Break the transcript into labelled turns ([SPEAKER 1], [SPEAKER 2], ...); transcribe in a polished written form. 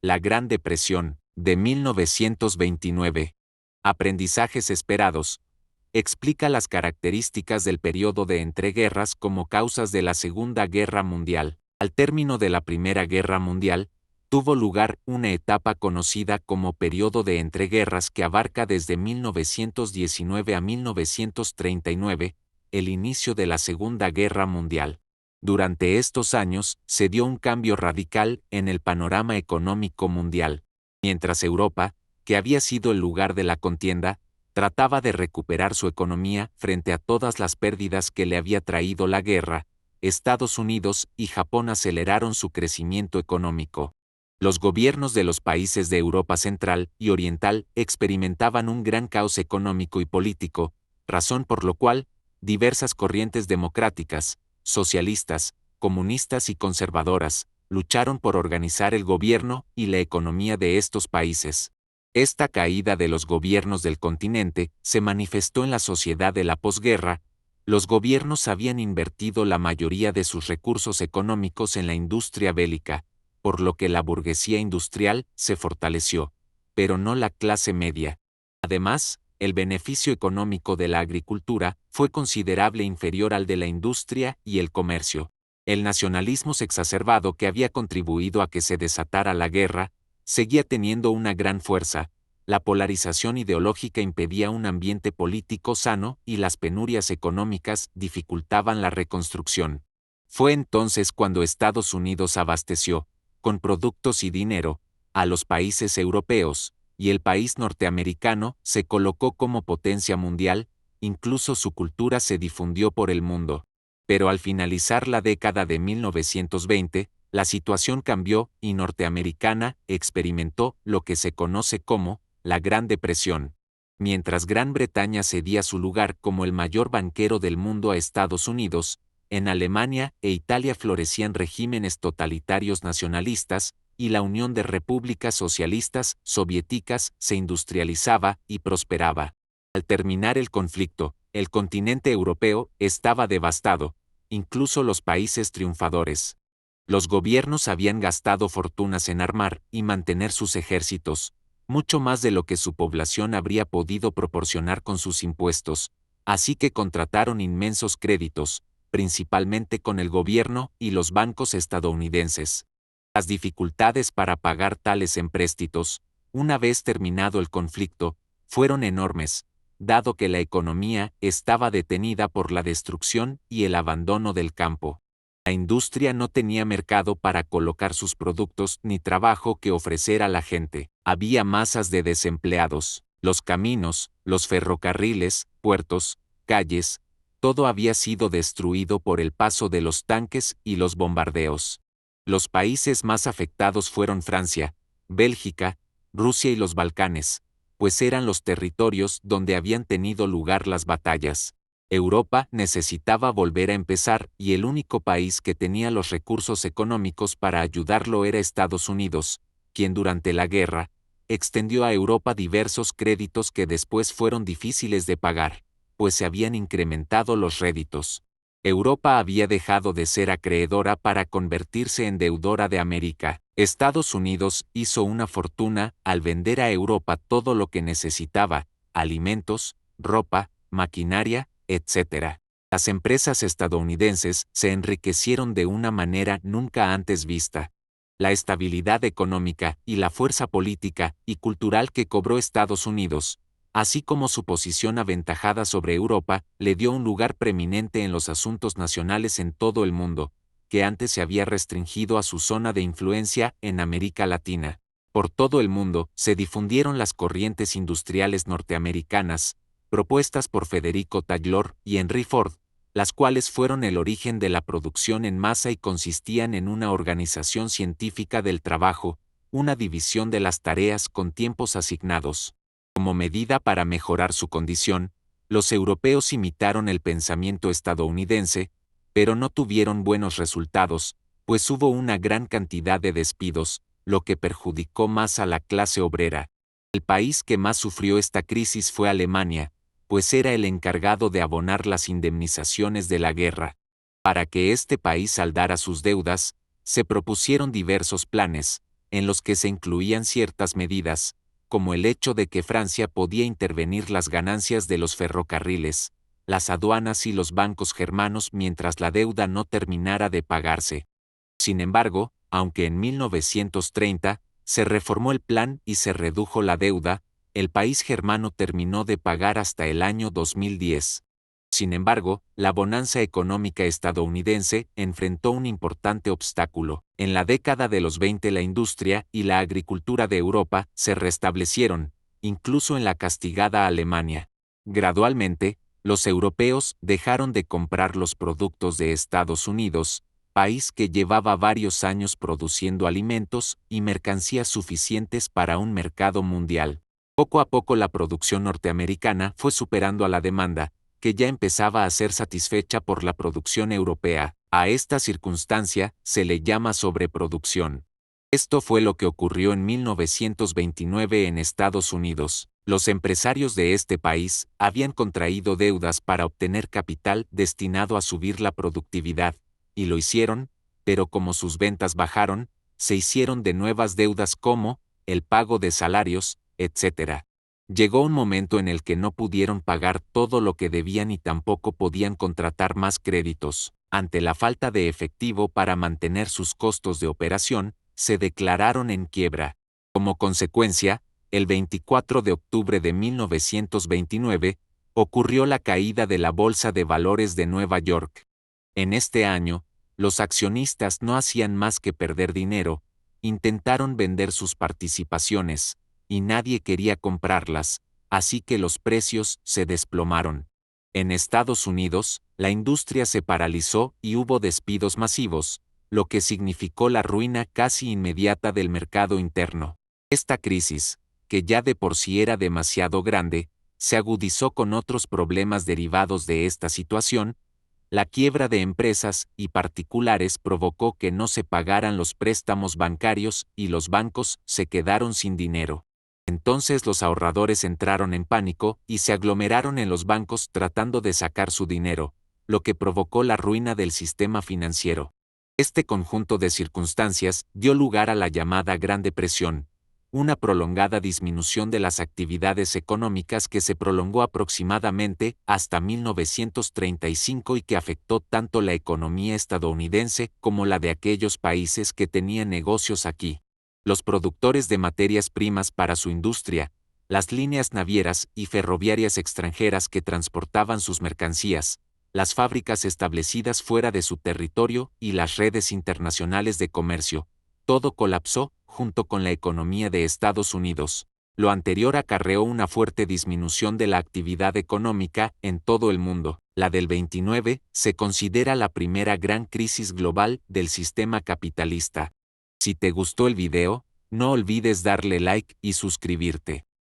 [SPEAKER 1] La Gran Depresión, de 1929. Aprendizajes esperados. Explica las características del periodo de entreguerras como causas de la Segunda Guerra Mundial. Al término de la Primera Guerra Mundial, tuvo lugar una etapa conocida como periodo de entreguerras que abarca desde 1919 a 1939, el inicio de la Segunda Guerra Mundial. Durante estos años se dio un cambio radical en el panorama económico mundial. Mientras Europa, que había sido el lugar de la contienda, trataba de recuperar su economía frente a todas las pérdidas que le había traído la guerra, Estados Unidos y Japón aceleraron su crecimiento económico. Los gobiernos de los países de Europa Central y Oriental experimentaban un gran caos económico y político, razón por lo cual, diversas corrientes democráticas, socialistas, comunistas y conservadoras, lucharon por organizar el gobierno y la economía de estos países. Esta caída de los gobiernos del continente se manifestó en la sociedad de la posguerra. Los gobiernos habían invertido la mayoría de sus recursos económicos en la industria bélica, por lo que la burguesía industrial se fortaleció, pero no la clase media. Además, el beneficio económico de la agricultura fue considerable inferior al de la industria y el comercio. El nacionalismo exacerbado que había contribuido a que se desatara la guerra, seguía teniendo una gran fuerza. La polarización ideológica impedía un ambiente político sano y las penurias económicas dificultaban la reconstrucción. Fue entonces cuando Estados Unidos abasteció, con productos y dinero, a los países europeos, y el país norteamericano se colocó como potencia mundial, incluso su cultura se difundió por el mundo. Pero al finalizar la década de 1920, la situación cambió y Norteamericana experimentó lo que se conoce como la Gran Depresión. Mientras Gran Bretaña cedía su lugar como el mayor banquero del mundo a Estados Unidos, en Alemania e Italia florecían regímenes totalitarios nacionalistas, y la Unión de Repúblicas Socialistas Soviéticas se industrializaba y prosperaba. Al terminar el conflicto, el continente europeo estaba devastado, incluso los países triunfadores. Los gobiernos habían gastado fortunas en armar y mantener sus ejércitos, mucho más de lo que su población habría podido proporcionar con sus impuestos, así que contrataron inmensos créditos, principalmente con el gobierno y los bancos estadounidenses. Las dificultades para pagar tales empréstitos, una vez terminado el conflicto, fueron enormes, dado que la economía estaba detenida por la destrucción y el abandono del campo. La industria no tenía mercado para colocar sus productos ni trabajo que ofrecer a la gente. Había masas de desempleados. Los caminos, los ferrocarriles, puertos, calles, todo había sido destruido por el paso de los tanques y los bombardeos. Los países más afectados fueron Francia, Bélgica, Rusia y los Balcanes, pues eran los territorios donde habían tenido lugar las batallas. Europa necesitaba volver a empezar y el único país que tenía los recursos económicos para ayudarlo era Estados Unidos, quien durante la guerra extendió a Europa diversos créditos que después fueron difíciles de pagar, pues se habían incrementado los réditos. Europa había dejado de ser acreedora para convertirse en deudora de América. Estados Unidos hizo una fortuna al vender a Europa todo lo que necesitaba, alimentos, ropa, maquinaria, etc. Las empresas estadounidenses se enriquecieron de una manera nunca antes vista. La estabilidad económica y la fuerza política y cultural que cobró Estados Unidos, así como su posición aventajada sobre Europa, le dio un lugar preeminente en los asuntos nacionales en todo el mundo, que antes se había restringido a su zona de influencia en América Latina. Por todo el mundo se difundieron las corrientes industriales norteamericanas, propuestas por Federico Taylor y Henry Ford, las cuales fueron el origen de la producción en masa y consistían en una organización científica del trabajo, una división de las tareas con tiempos asignados. Como medida para mejorar su condición, los europeos imitaron el pensamiento estadounidense, pero no tuvieron buenos resultados, pues hubo una gran cantidad de despidos, lo que perjudicó más a la clase obrera. El país que más sufrió esta crisis fue Alemania, pues era el encargado de abonar las indemnizaciones de la guerra. Para que este país saldara sus deudas, se propusieron diversos planes, en los que se incluían ciertas medidas, como el hecho de que Francia podía intervenir las ganancias de los ferrocarriles, las aduanas y los bancos germanos mientras la deuda no terminara de pagarse. Sin embargo, aunque en 1930 se reformó el plan y se redujo la deuda, el país germano terminó de pagar hasta el año 2010. Sin embargo, la bonanza económica estadounidense enfrentó un importante obstáculo. En la década de los 20 la industria y la agricultura de Europa se restablecieron, incluso en la castigada Alemania. Gradualmente, los europeos dejaron de comprar los productos de Estados Unidos, país que llevaba varios años produciendo alimentos y mercancías suficientes para un mercado mundial. Poco a poco la producción norteamericana fue superando a la demanda, que ya empezaba a ser satisfecha por la producción europea. A esta circunstancia se le llama sobreproducción. Esto fue lo que ocurrió en 1929 en Estados Unidos. Los empresarios de este país habían contraído deudas para obtener capital destinado a subir la productividad, y lo hicieron, pero como sus ventas bajaron, se hicieron de nuevas deudas como el pago de salarios, etc. Llegó un momento en el que no pudieron pagar todo lo que debían y tampoco podían contratar más créditos. Ante la falta de efectivo para mantener sus costos de operación, se declararon en quiebra. Como consecuencia, el 24 de octubre de 1929, ocurrió la caída de la Bolsa de Valores de Nueva York. En este año, los accionistas no hacían más que perder dinero, intentaron vender sus participaciones, y nadie quería comprarlas, así que los precios se desplomaron. En Estados Unidos, la industria se paralizó y hubo despidos masivos, lo que significó la ruina casi inmediata del mercado interno. Esta crisis, que ya de por sí era demasiado grande, se agudizó con otros problemas derivados de esta situación. La quiebra de empresas y particulares provocó que no se pagaran los préstamos bancarios y los bancos se quedaron sin dinero. Entonces los ahorradores entraron en pánico y se aglomeraron en los bancos tratando de sacar su dinero, lo que provocó la ruina del sistema financiero. Este conjunto de circunstancias dio lugar a la llamada Gran Depresión, una prolongada disminución de las actividades económicas que se prolongó aproximadamente hasta 1935 y que afectó tanto la economía estadounidense como la de aquellos países que tenían negocios aquí. Los productores de materias primas para su industria, las líneas navieras y ferroviarias extranjeras que transportaban sus mercancías, las fábricas establecidas fuera de su territorio y las redes internacionales de comercio, todo colapsó junto con la economía de Estados Unidos. Lo anterior acarreó una fuerte disminución de la actividad económica en todo el mundo. La del 29 se considera la primera gran crisis global del sistema capitalista. Si te gustó el video, no olvides darle like y suscribirte.